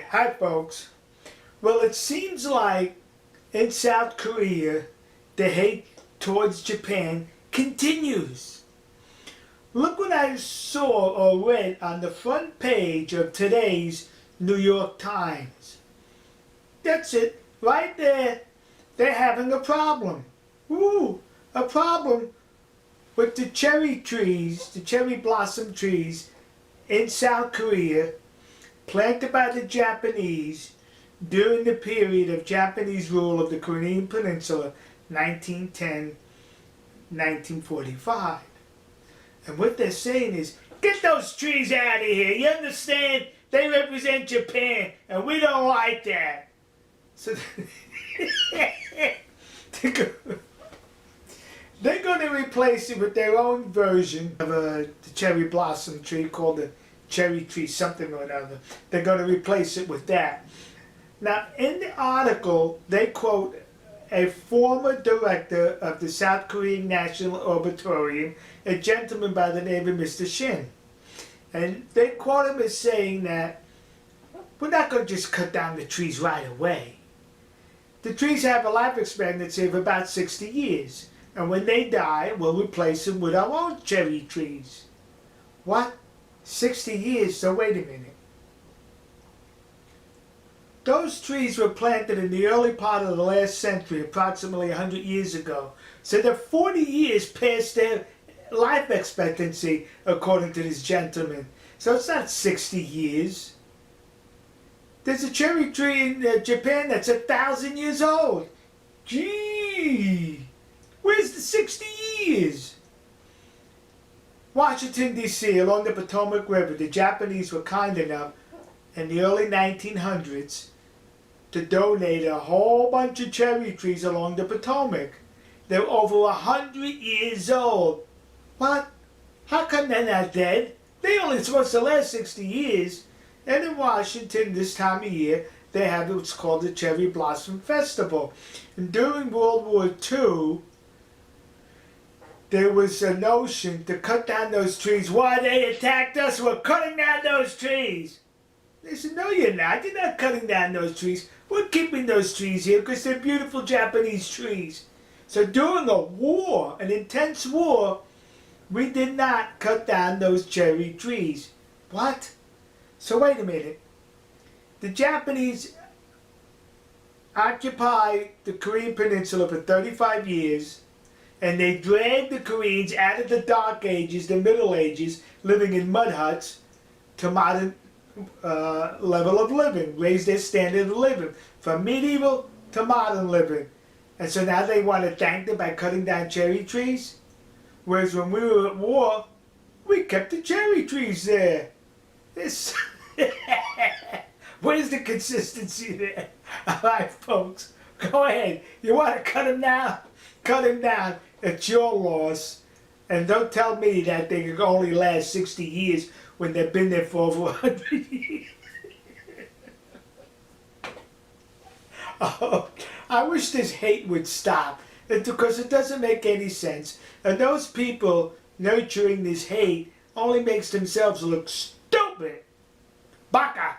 Hi folks. Well, it seems like in South Korea, the hate towards Japan continues. Look what I saw or read on the front page of today's New York Times. That's it, right there. They're having a problem. Ooh, a problem with the cherry trees, the cherry blossom trees in South Korea, planted by the Japanese during the period of Japanese rule of the Korean Peninsula, 1910-1945. And what they're saying is, get those trees out of here. You understand? They represent Japan, and we don't like that. So they're going to replace it with their own version of the cherry blossom tree called the cherry tree something or another. They're going to replace it with that. Now, in the article, they quote a former director of the South Korean National Arboretum, a gentleman by the name of Mr. Shun. And they quote him as saying that we're not going to just cut down the trees right away. The trees have a life expectancy of about 60 years. And when they die, we'll replace them with our own cherry trees. What? 60 years? So wait a minute. Those trees were planted in the early part of the last century, approximately 100 years ago. So they're 40 years past their life expectancy, according to this gentleman. So it's not 60 years. There's a cherry tree in Japan that's 1,000 years old. Gee, where's the 60 years? Washington, D.C., along the Potomac River, the Japanese were kind enough in the early 1900s to donate a whole bunch of cherry trees along the Potomac. They're over 100 years old. What? How come they're not dead? They only supposed to last 60 years. And in Washington, this time of year, they have what's called the Cherry Blossom Festival. And during World War II, there was a notion to cut down those trees. Why they attacked us? We're cutting down those trees. They said, no, you're not. You're not cutting down those trees. We're keeping those trees here because they're beautiful Japanese trees. So during a war, an intense war, we did not cut down those cherry trees. What? So wait a minute. The Japanese occupied the Korean Peninsula for 35 years, and they dragged the Koreans out of the Dark Ages, the Middle Ages, living in mud huts, to modern level of living, raised their standard of living, from medieval to modern living. And so now they want to thank them by cutting down cherry trees? Whereas when we were at war, we kept the cherry trees there. Where's the consistency there? All right, folks, go ahead. You want to cut them down? Cut them down. It's your loss. And don't tell me that they can only last 60 years when they've been there for over 100 years. Oh, I wish this hate would stop, because it doesn't make any sense. And those people nurturing this hate only makes themselves look stupid. Baka!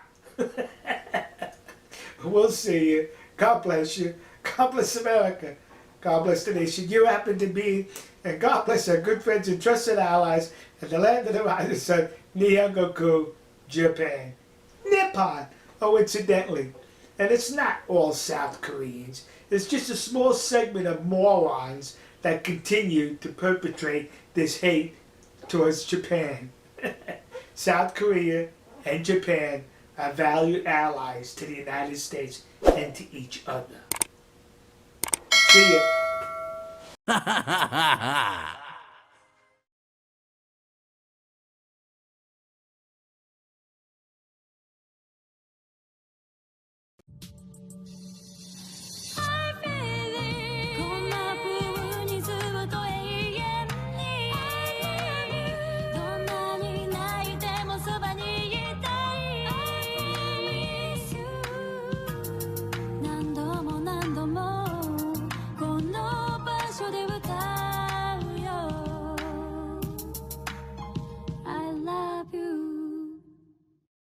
We'll see you. God bless you. God bless America. God bless the nation you happen to be. And God bless our good friends and trusted allies at the land of the rising sun, Nihongoku, Japan. Nippon, oh, incidentally. And it's not all South Koreans. It's just a small segment of morons that continue to perpetrate this hate towards Japan. South Korea and Japan are valued allies to the United States and to each other. See ya.